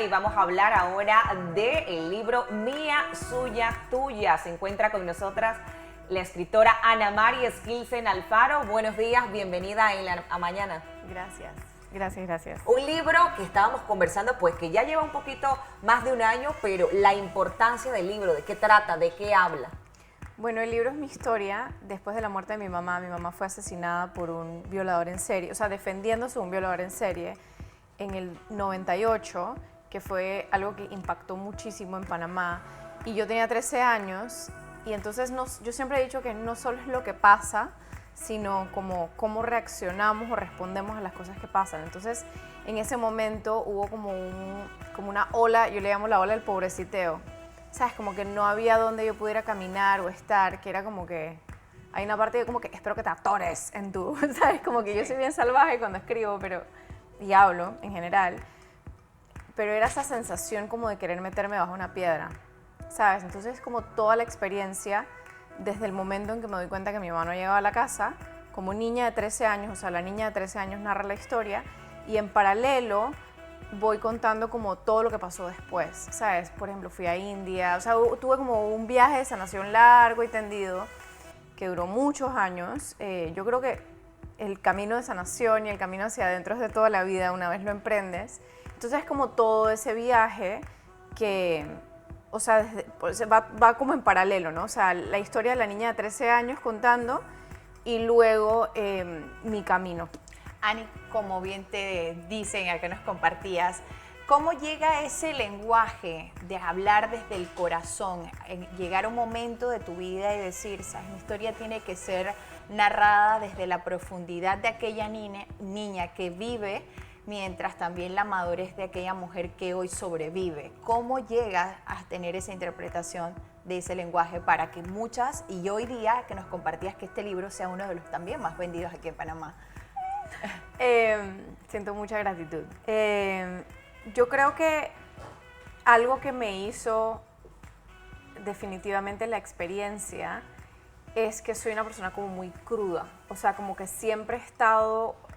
y vamos a hablar ahora del libro Mía, Suya, Tuya. Se encuentra con nosotras la escritora Ana Mari Skilsen Alfaro. Buenos días, bienvenida a Mañana. Gracias. Gracias. Un libro que estábamos conversando, pues que ya lleva un poquito más de un año, pero la importancia del libro, ¿de qué trata? ¿De qué habla? Bueno, el libro es mi historia después de la muerte de mi mamá. Mi mamá fue asesinada por un violador en serie, o sea, defendiéndose de un violador en serie en el 98, que fue algo que impactó muchísimo en Panamá. Y yo tenía 13 años y entonces yo siempre he dicho que no solo es lo que pasa, sino como cómo reaccionamos o respondemos a las cosas que pasan. Entonces, en ese momento hubo como una ola, yo le llamo la ola del pobreciteo. ¿Sabes? Como que no había donde yo pudiera caminar o estar, que era como que... Hay una parte de como que espero que te atores en tu... ¿Sabes? Como que yo soy bien salvaje cuando escribo, y hablo en general. Pero era esa sensación como de querer meterme bajo una piedra, ¿sabes? Entonces, como toda la experiencia, desde el momento en que me doy cuenta que mi mamá no llegaba a la casa, como niña de 13 años, o sea, la niña de 13 años narra la historia, y en paralelo voy contando como todo lo que pasó después, ¿sabes? Por ejemplo, fui a India, o sea, tuve como un viaje de sanación largo y tendido que duró muchos años. Yo creo que el camino de sanación y el camino hacia adentro es de toda la vida una vez lo emprendes. Entonces es como todo ese viaje que, o sea, pues va como en paralelo, ¿no? O sea, la historia de la niña de 13 años contando y luego mi camino. Ani, como bien te dicen, a que nos compartías, ¿cómo llega ese lenguaje de hablar desde el corazón? Llegar a un momento de tu vida y decir, ¿sabes? Mi historia tiene que ser narrada desde la profundidad de aquella niña que vive, mientras también la madurez de aquella mujer que hoy sobrevive. ¿Cómo llegas a tener esa interpretación de ese lenguaje para que muchas, y hoy día que nos compartías que este libro sea uno de los también más vendidos aquí en Panamá? Siento mucha gratitud. Yo creo que algo que me hizo definitivamente la experiencia es que soy una persona como muy cruda. O sea, como que siempre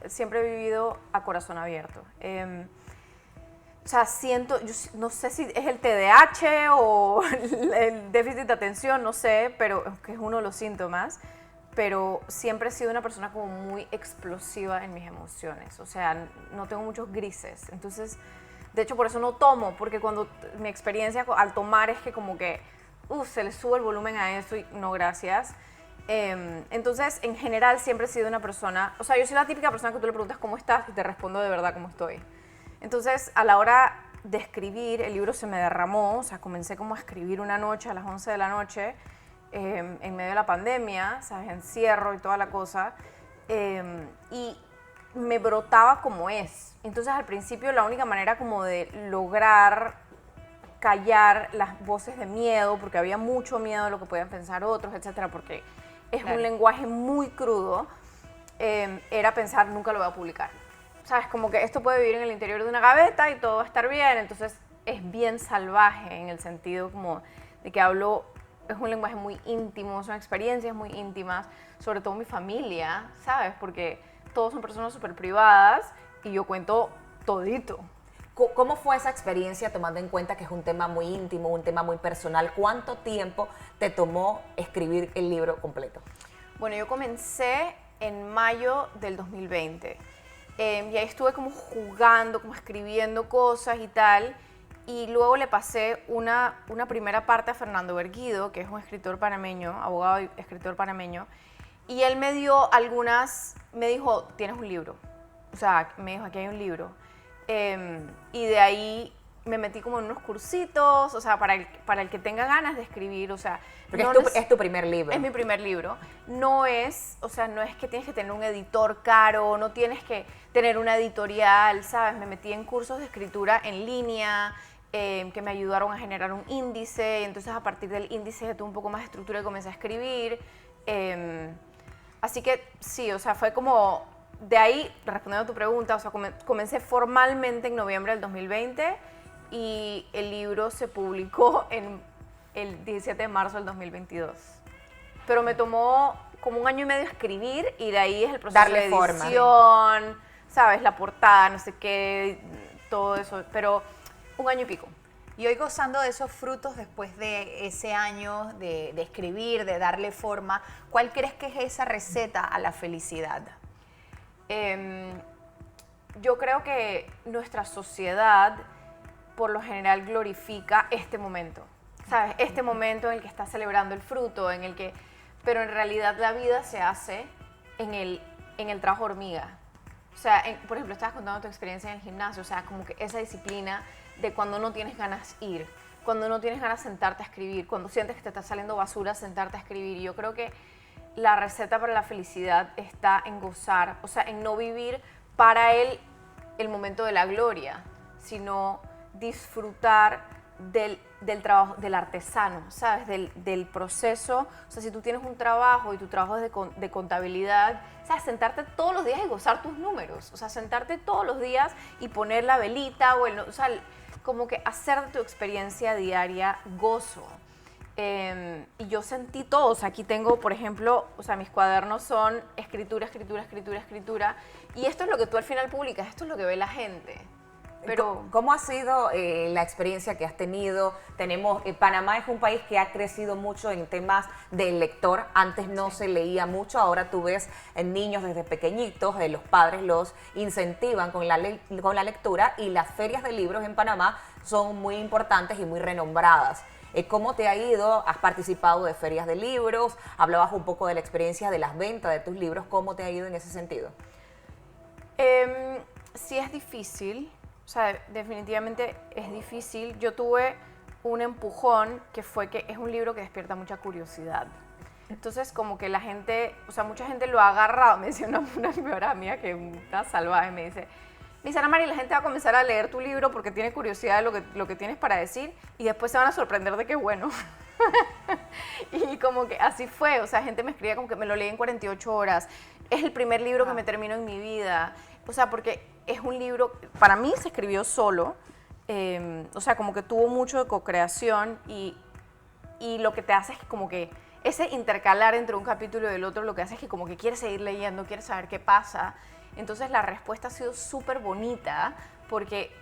he vivido a corazón abierto. O sea, yo no sé si es el TDAH o el déficit de atención, no sé, pero que es uno de los síntomas. Pero siempre he sido una persona como muy explosiva en mis emociones, o sea, no tengo muchos grises. Entonces, de hecho, por eso no tomo, porque mi experiencia al tomar es que como que se le sube el volumen a eso y no, gracias. Entonces, en general, siempre he sido una persona, o sea, yo soy la típica persona que tú le preguntas cómo estás y te respondo de verdad cómo estoy. Entonces, a la hora de escribir, el libro se me derramó, o sea, comencé como a escribir una noche a las 11 de la noche, en medio de la pandemia, ¿sabes? Encierro y toda la cosa, y me brotaba como es. Entonces, al principio, la única manera como de lograr callar las voces de miedo, porque había mucho miedo de lo que podían pensar otros, etcétera, porque es un lenguaje muy crudo, era pensar, nunca lo voy a publicar. ¿Sabes? Como que esto puede vivir en el interior de una gaveta y todo va a estar bien. Entonces, es bien salvaje en el sentido como de que hablo... Es un lenguaje muy íntimo, son experiencias muy íntimas, sobre todo mi familia, ¿sabes? Porque todos son personas súper privadas y yo cuento todito. ¿Cómo fue esa experiencia tomando en cuenta que es un tema muy íntimo, un tema muy personal? ¿Cuánto tiempo te tomó escribir el libro completo? Bueno, yo comencé en mayo del 2020 y ahí estuve como jugando, como escribiendo cosas y tal. Y luego le pasé una primera parte a Fernando Berguido, que es un escritor panameño, abogado y escritor panameño, y él me dijo, tienes un libro. O sea, me dijo, aquí hay un libro. Y de ahí me metí como en unos cursitos, o sea, para el que tenga ganas de escribir, o sea... Porque es tu primer libro. Es mi primer libro. No es que tienes que tener un editor caro, no tienes que tener una editorial, ¿sabes? Me metí en cursos de escritura en línea, que me ayudaron a generar un índice, y entonces a partir del índice tuve un poco más de estructura y comencé a escribir. Así que sí, o sea, fue como de ahí, respondiendo a tu pregunta, o sea, comencé formalmente en noviembre del 2020 y el libro se publicó en el 17 de marzo del 2022. Pero me tomó como un año y medio escribir y de ahí es el proceso Darle de forma. edición, ¿sabes? La portada, no sé qué, todo eso. Pero Un año y pico. Y hoy gozando de esos frutos después de ese año de escribir, de darle forma, ¿cuál crees que es esa receta a la felicidad? Yo creo que nuestra sociedad por lo general glorifica este momento, ¿sabes? Este momento en el que estás celebrando el fruto, en el que, pero en realidad la vida se hace en el trabajo hormiga. O sea, por ejemplo, estabas contando tu experiencia en el gimnasio, o sea, como que esa disciplina de cuando no tienes ganas ir, cuando no tienes ganas sentarte a escribir, cuando sientes que te está saliendo basura, sentarte a escribir. Y yo creo que la receta para la felicidad está en gozar, o sea, en no vivir para el momento de la gloria, sino disfrutar del trabajo, del artesano, ¿sabes? Del proceso. O sea, si tú tienes un trabajo y tu trabajo es de contabilidad, ¿sabes? Sentarte todos los días y gozar tus números. O sea, sentarte todos los días y poner la velita o sea, como que hacer de tu experiencia diaria gozo. Y yo sentí todo. O sea, aquí tengo, por ejemplo, o sea, mis cuadernos son escritura, escritura, escritura, escritura. Y esto es lo que tú al final publicas, esto es lo que ve la gente. Pero ¿cómo ha sido la experiencia que has tenido? Panamá es un país que ha crecido mucho en temas del lector. Antes no se leía mucho, ahora tú ves niños desde pequeñitos, los padres los incentivan con la lectura, y las ferias de libros en Panamá son muy importantes y muy renombradas. ¿Cómo te ha ido? ¿Has participado de ferias de libros? Hablabas un poco de la experiencia de las ventas de tus libros. ¿Cómo te ha ido en ese sentido? Sí es difícil. O sea, definitivamente es difícil. Yo tuve un empujón que fue que es un libro que despierta mucha curiosidad. Entonces, como que la gente, o sea, mucha gente lo ha agarrado. Me decía una amiga mía que está salvaje, me dice, Ana María, la gente va a comenzar a leer tu libro porque tiene curiosidad de lo que tienes para decir y después se van a sorprender de que es bueno. Y como que así fue. O sea, gente me escribía como que me lo leí en 48 horas. Es el primer libro que me termino en mi vida. O sea, porque es un libro, para mí se escribió solo, o sea, como que tuvo mucho de co-creación y lo que te hace es que como que ese intercalar entre un capítulo y el otro, lo que hace es que como que quieres seguir leyendo, quieres saber qué pasa. Entonces la respuesta ha sido súper bonita porque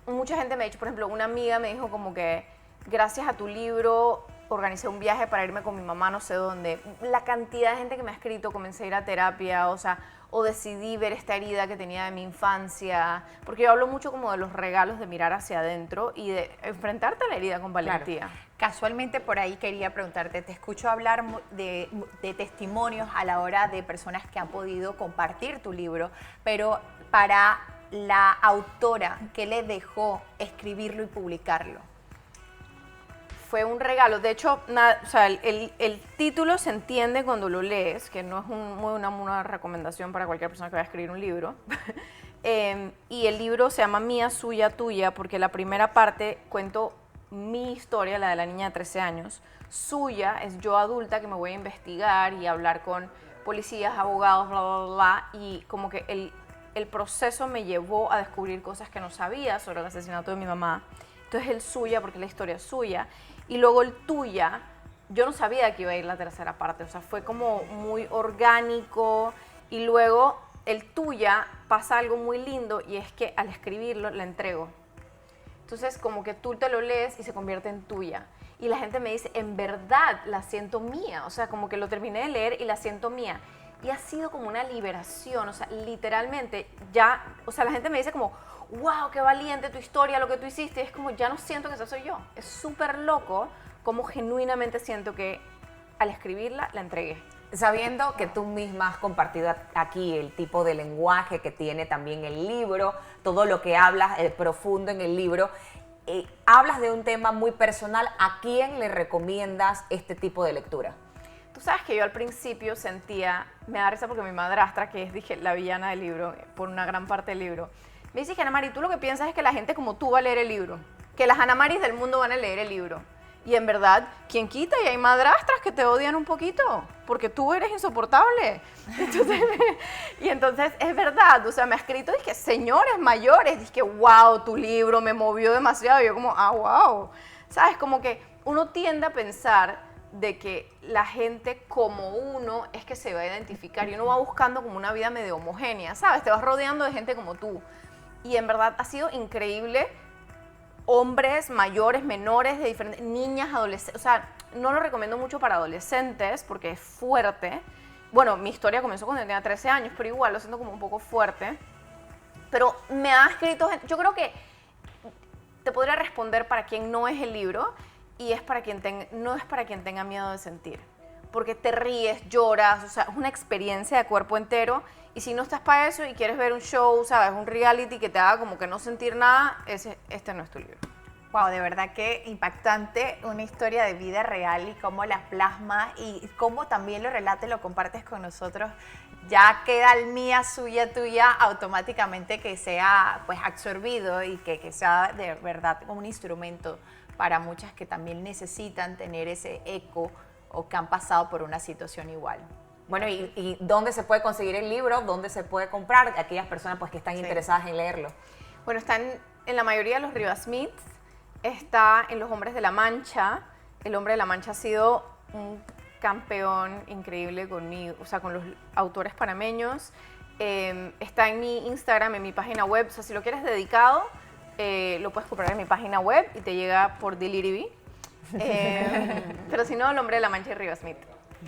mucha gente me ha dicho, por ejemplo, una amiga me dijo como que gracias a tu libro organicé un viaje para irme con mi mamá no sé dónde. La cantidad de gente que me ha escrito, comencé a ir a terapia, o sea, o decidí ver esta herida que tenía de mi infancia, porque yo hablo mucho como de los regalos de mirar hacia adentro y de enfrentarte a la herida con valentía. Claro. Casualmente por ahí quería preguntarte, te escucho hablar de testimonios a la hora de personas que han podido compartir tu libro, pero para la autora, ¿qué le dejó escribirlo y publicarlo? Fue un regalo. De hecho, o sea, el título se entiende cuando lo lees, que no es una recomendación para cualquier persona que vaya a escribir un libro. Y el libro se llama Mía, Suya, Tuya, porque la primera parte cuento mi historia, la de la niña de 13 años. Suya es yo adulta que me voy a investigar y hablar con policías, abogados, bla, bla, bla, bla. Y como que el proceso me llevó a descubrir cosas que no sabía sobre el asesinato de mi mamá. Entonces el suya, porque la historia es suya. Y luego el tuya, yo no sabía que iba a ir la tercera parte, o sea, fue como muy orgánico. Y luego el tuya pasa algo muy lindo y es que al escribirlo la entrego. Entonces como que tú te lo lees y se convierte en tuya. Y la gente me dice, en verdad la siento mía, o sea, como que lo terminé de leer y la siento mía. Y ha sido como una liberación, o sea, literalmente ya, o sea, la gente me dice como, wow, qué valiente tu historia, lo que tú hiciste. Y es como, ya no siento que esa soy yo. Es súper loco como genuinamente siento que al escribirla la entregué. Sabiendo que tú misma has compartido aquí el tipo de lenguaje que tiene también el libro, todo lo que hablas profundo en el libro, hablas de un tema muy personal. ¿A quién le recomiendas este tipo de lectura? Tú sabes que yo al principio sentía, me da risa porque mi madrastra, que es, dije, la villana del libro, por una gran parte del libro, me dice que Ana Mari, tú lo que piensas es que la gente como tú va a leer el libro, que las Ana Maris del mundo van a leer el libro. Y en verdad, ¿quién quita? Y hay madrastras que te odian un poquito, porque tú eres insoportable. Entonces es verdad, o sea, me ha escrito, dije, señores mayores, dije, wow, tu libro me movió demasiado. Y yo como, ah, wow. ¿Sabes? Como que uno tiende a pensar de que la gente como uno es que se va a identificar y uno va buscando como una vida medio homogénea, ¿sabes? Te vas rodeando de gente como tú. Y en verdad ha sido increíble hombres mayores, menores, de diferentes, niñas, adolescentes, o sea, no lo recomiendo mucho para adolescentes porque es fuerte. Bueno, mi historia comenzó cuando tenía 13 años, pero igual lo siento como un poco fuerte. Pero me ha escrito gente, yo creo que te podría responder para quien no es el libro y es para quien no es para quien tenga miedo de sentir. Porque te ríes, lloras, o sea, es una experiencia de cuerpo entero. Y si no estás para eso y quieres ver un show, ¿sabes? Un reality que te haga como que no sentir nada, este no es tu libro. Wow, de verdad que impactante, una historia de vida real y cómo la plasma y cómo también lo relata y lo compartes con nosotros. Ya queda el mía, suya, tuya, automáticamente que sea pues absorbido y que sea de verdad un instrumento para muchas que también necesitan tener ese eco o que han pasado por una situación igual. Bueno, ¿y dónde se puede conseguir el libro? ¿Dónde se puede comprar? Aquellas personas pues, que están interesadas en leerlo. Bueno, está en la mayoría de los Rivas Smith, está en Los Hombres de la Mancha. El Hombre de la Mancha ha sido un campeón increíble conmigo, o sea, con los autores panameños. Está en mi Instagram, en mi página web. O sea, si lo quieres dedicado, lo puedes comprar en mi página web y te llega por Delivery. Pero si no, El Hombre de la Mancha y Rivas Smith.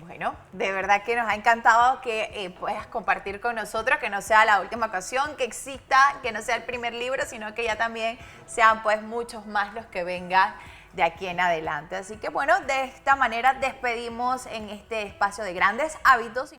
Bueno, de verdad que nos ha encantado que puedas compartir con nosotros, que no sea la última ocasión, que exista, que no sea el primer libro, sino que ya también sean pues muchos más los que vengan de aquí en adelante. Así que bueno, de esta manera despedimos en este espacio de Grandes Hábitos.